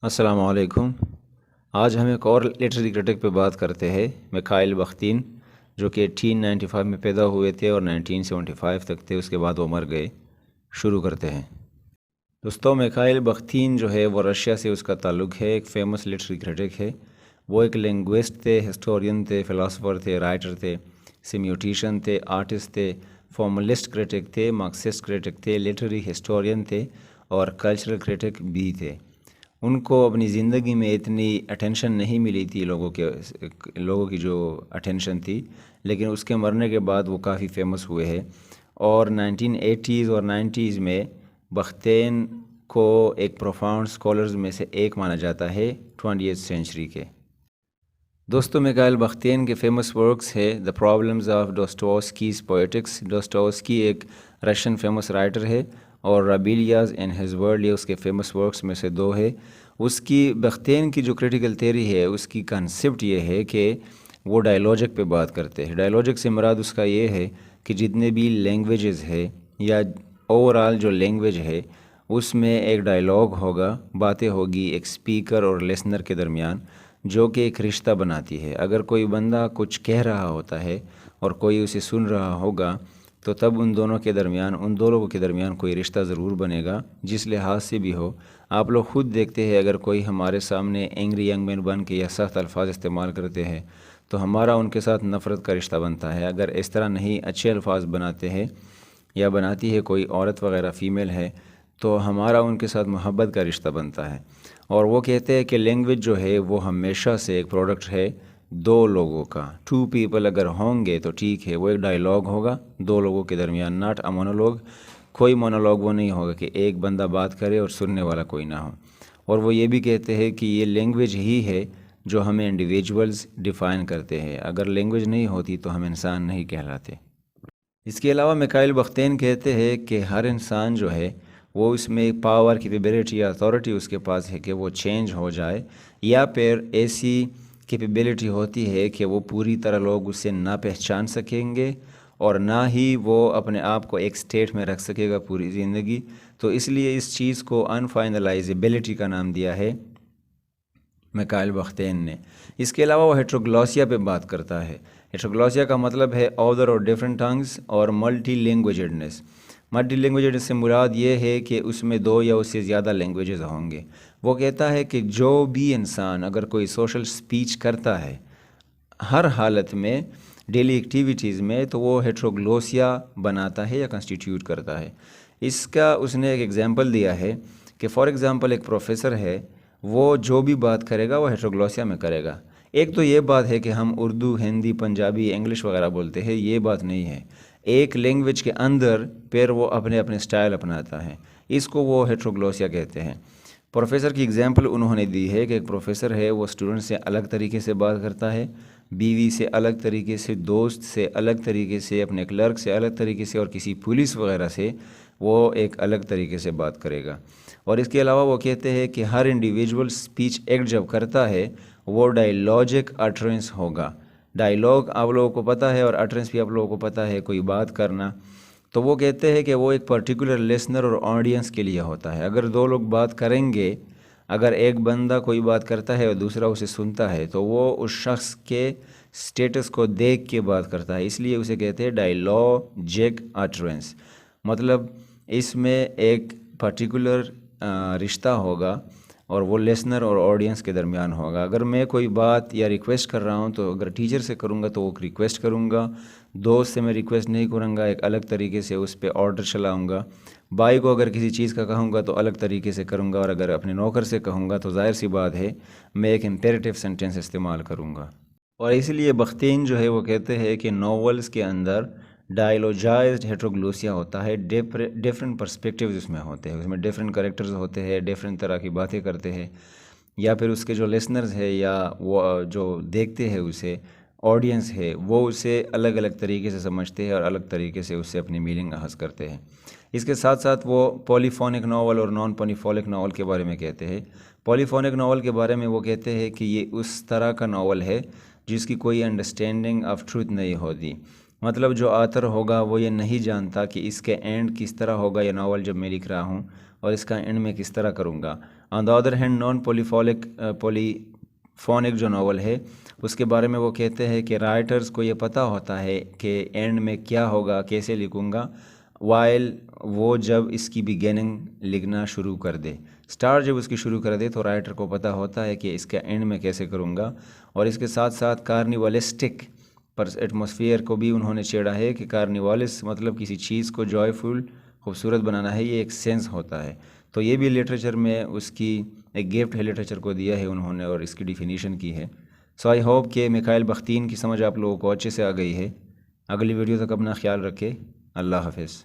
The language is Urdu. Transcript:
السلام علیکم۔ آج ہم ایک اور لٹریری کرٹک پہ بات کرتے ہیں، میخائیل بختین، جو کہ 1895 میں پیدا ہوئے تھے اور 1975 تک تھے، اس کے بعد وہ مر گئے۔ شروع کرتے ہیں۔ دوستوں، میخائیل بختین جو ہے وہ رشیا سے اس کا تعلق ہے، ایک فیمس لٹریری کرٹک ہے۔ وہ ایک لینگوسٹ تھے، ہسٹورین تھے، فلاسفر تھے، رائٹر تھے، سیمیوٹیشن تھے، آرٹسٹ تھے، فارملسٹ کرٹک تھے، مارکسسٹ کرٹک تھے، لٹریری ہسٹورین تھے اور کلچرل کرٹک بھی تھے۔ ان کو اپنی زندگی میں اتنی اٹینشن نہیں ملی تھی، لوگوں کی جو اٹینشن تھی، لیکن اس کے مرنے کے بعد وہ کافی فیمس ہوئے ہیں۔ اور 1980s اور 90s میں بختین کو ایک پروفاؤنڈ اسکالرز میں سے ایک مانا جاتا ہے 20th سینچری کے۔ دوستوں، میخائیل بختین کے فیمس ورکس ہے دا پرابلمز آف ڈوسٹویوسکیز پوئٹکس۔ ڈوسٹویوسکی ایک رشین فیمس رائٹر ہے اور رابیلیاز اینڈ ہز ورلڈ یہ اس کے فیمس ورکس میں سے دو ہے۔ اس کی بختین کی جو کریٹیکل تھیوری ہے، اس کی کنسیپٹ یہ ہے کہ وہ ڈائیلوجک پہ بات کرتے ہیں۔ ڈائیلوجک سے مراد اس کا یہ ہے کہ جتنے بھی لینگویجز ہے یا اوورال جو لینگویج ہے، اس میں ایک ڈائیلاگ ہوگا، باتیں ہوگی ایک اسپیکر اور لسنر کے درمیان، جو کہ ایک رشتہ بناتی ہے۔ اگر کوئی بندہ کچھ کہہ رہا ہوتا ہے اور کوئی اسے سن رہا ہوگا تو تب ان دو لوگوں کے درمیان کوئی رشتہ ضرور بنے گا، جس لحاظ سے بھی ہو۔ آپ لوگ خود دیکھتے ہیں، اگر کوئی ہمارے سامنے اینگری ینگ مین بن کے یا سخت الفاظ استعمال کرتے ہیں تو ہمارا ان کے ساتھ نفرت کا رشتہ بنتا ہے۔ اگر اس طرح نہیں اچھے الفاظ بناتے ہیں یا بناتی ہے کوئی عورت وغیرہ فیمیل ہے تو ہمارا ان کے ساتھ محبت کا رشتہ بنتا ہے۔ اور وہ کہتے ہیں کہ لینگویج جو ہے وہ ہمیشہ سے ایک پروڈکٹ ہے دو لوگوں کا۔ 2 پیپل اگر ہوں گے تو ٹھیک ہے، وہ ایک ڈائیلاگ ہوگا دو لوگوں کے درمیان، ناٹ اے مونولوگ۔ کوئی مونولوگ وہ نہیں ہوگا کہ ایک بندہ بات کرے اور سننے والا کوئی نہ ہو۔ اور وہ یہ بھی کہتے ہیں کہ یہ لینگویج ہی ہے جو ہمیں انڈیویجولز ڈیفائن کرتے ہیں۔ اگر لینگویج نہیں ہوتی تو ہم انسان نہیں کہلاتے۔ اس کے علاوہ میخائیل بختین کہتے ہیں کہ ہر انسان جو ہے وہ اس میں پاور، کیپیبلٹی یا اتھارٹی اس کے پاس ہے کہ وہ چینج ہو جائے، یا پھر ایسی کیپیبلٹی ہوتی ہے کہ وہ پوری طرح لوگ اسے نہ پہچان سکیں گے اور نہ ہی وہ اپنے آپ کو ایک سٹیٹ میں رکھ سکے گا پوری زندگی۔ تو اس لیے اس چیز کو انفائنلائزیبلٹی کا نام دیا ہے میخائیل بختین نے۔ اس کے علاوہ وہ ہیٹروگلوسیا پہ بات کرتا ہے۔ ہیٹروگلوسیا کا مطلب ہے ادر اور ڈیفرنٹ ٹنگز اور ملٹی لینگویجڈنس۔ ملٹی لینگویجڈنس سے مراد یہ ہے کہ اس میں 2 یا اس سے زیادہ لینگویجز ہوں گے۔ وہ کہتا ہے کہ جو بھی انسان اگر کوئی سوشل سپیچ کرتا ہے ہر حالت میں، ڈیلی ایکٹیویٹیز میں، تو وہ ہیٹروگلوسیا بناتا ہے یا کنسٹیٹیوٹ کرتا ہے۔ اس کا اس نے ایک ایگزامپل دیا ہے کہ فار ایگزامپل ایک پروفیسر ہے، وہ جو بھی بات کرے گا وہ ہیٹروگلوسیا میں کرے گا۔ ایک تو یہ بات ہے کہ ہم اردو، ہندی، پنجابی، انگلش وغیرہ بولتے ہیں، یہ بات نہیں ہے۔ ایک لینگویج کے اندر پھر وہ اپنے سٹائل اپناتا ہے، اس کو وہ ہیٹروگلوسیا کہتے ہیں۔ پروفیسر کی ایگزامپل انہوں نے دی ہے کہ ایک پروفیسر ہے، وہ اسٹوڈنٹ سے الگ طریقے سے بات کرتا ہے، بیوی سے الگ طریقے سے، دوست سے الگ طریقے سے، اپنے کلرک سے الگ طریقے سے، اور کسی پولیس وغیرہ سے وہ ایک الگ طریقے سے بات کرے گا۔ اور اس کے علاوہ وہ کہتے ہیں کہ ہر انڈیویجول سپیچ ایکٹ جب کرتا ہے وہ ڈائیلوجک اٹرنس ہوگا۔ ڈائیلاگ آپ لوگوں کو پتہ ہے اور اٹرنس بھی آپ لوگوں کو پتہ ہے، کوئی بات کرنا۔ تو وہ کہتے ہیں کہ وہ ایک پرٹیکولر لسنر اور آڈینس کے لیے ہوتا ہے۔ اگر 2 لوگ بات کریں گے، اگر ایک بندہ کوئی بات کرتا ہے اور دوسرا اسے سنتا ہے تو وہ اس شخص کے سٹیٹس کو دیکھ کے بات کرتا ہے، اس لیے اسے کہتے ہیں ڈائیلوجک اٹرنس۔ مطلب اس میں ایک پرٹیکولر رشتہ ہوگا اور وہ لسنر اور آڈینس کے درمیان ہوگا۔ اگر میں کوئی بات یا ریکویسٹ کر رہا ہوں تو اگر ٹیچر سے کروں گا تو وہ ریکویسٹ کروں گا، دوست سے میں ریکویسٹ نہیں کروں گا، ایک الگ طریقے سے اس پہ آرڈر چلاؤں گا۔ بھائی کو اگر کسی چیز کا کہوں گا تو الگ طریقے سے کروں گا، اور اگر اپنے نوکر سے کہوں گا تو ظاہر سی بات ہے میں ایک امپیریٹیو سینٹینس استعمال کروں گا۔ اور اس لیے بختین جو ہے وہ کہتے ہیں کہ ناولز کے اندر ڈائیلوجائزڈ ہیٹروگلوسیا ہوتا ہے، ڈیفرنٹ پرسپیکٹیوز اس میں ہوتے ہیں، اس میں ڈیفرنٹ کریکٹرز ہوتے ہیں، ڈیفرنٹ طرح کی باتیں کرتے ہیں، یا پھر اس کے جو لسنرز ہے یا وہ جو دیکھتے ہیں اسے، آڈینس ہے، وہ اسے الگ الگ طریقے سے سمجھتے ہیں اور الگ طریقے سے اس سے اپنی میننگ اخذ کرتے ہیں۔ اس کے ساتھ ساتھ وہ پولیفونک ناول اور نان پولیفونک ناول کے بارے میں کہتے ہیں۔ پولیفونک ناول کے بارے میں وہ کہتے ہیں کہ یہ اس طرح کا ناول ہے جس کی کوئی انڈرسٹینڈنگ آف ٹروتھ نہیں ہوتی۔ مطلب جو آتھر ہوگا وہ یہ نہیں جانتا کہ اس کے اینڈ کس طرح ہوگا، یہ ناول جب میں لکھ رہا ہوں اور اس کا اینڈ میں کس طرح کروں گا. آن دا ادر ہینڈ نان پولیفونک جو ناول ہے اس کے بارے میں وہ کہتے ہیں کہ رائٹرز کو یہ پتہ ہوتا ہے کہ اینڈ میں کیا ہوگا، کیسے لکھوں گا، وائل وہ جب اس کی بگننگ لکھنا شروع کر دے. سٹارٹ جب اس کی شروع کر دے تو رائٹر کو پتہ ہوتا ہے کہ اس کا اینڈ میں کیسے کروں گا. اور اس کے ساتھ ساتھ کارنیولسٹک پر ایٹماسفیئر کو بھی انہوں نے چھیڑا ہے کہ کارنیوالس مطلب کسی چیز کو جوائے فل خوبصورت بنانا ہے، یہ ایک سینس ہوتا ہے. تو یہ بھی لٹریچر میں اس کی ایک گفٹ ہے، لٹریچر کو دیا ہے انہوں نے اور اس کی ڈیفینیشن کی ہے. سو آئی ہوپ کہ میخائیل بختین کی سمجھ آپ لوگوں کو اچھے سے آ گئی ہے. اگلی ویڈیو تک اپنا خیال رکھے. اللہ حافظ.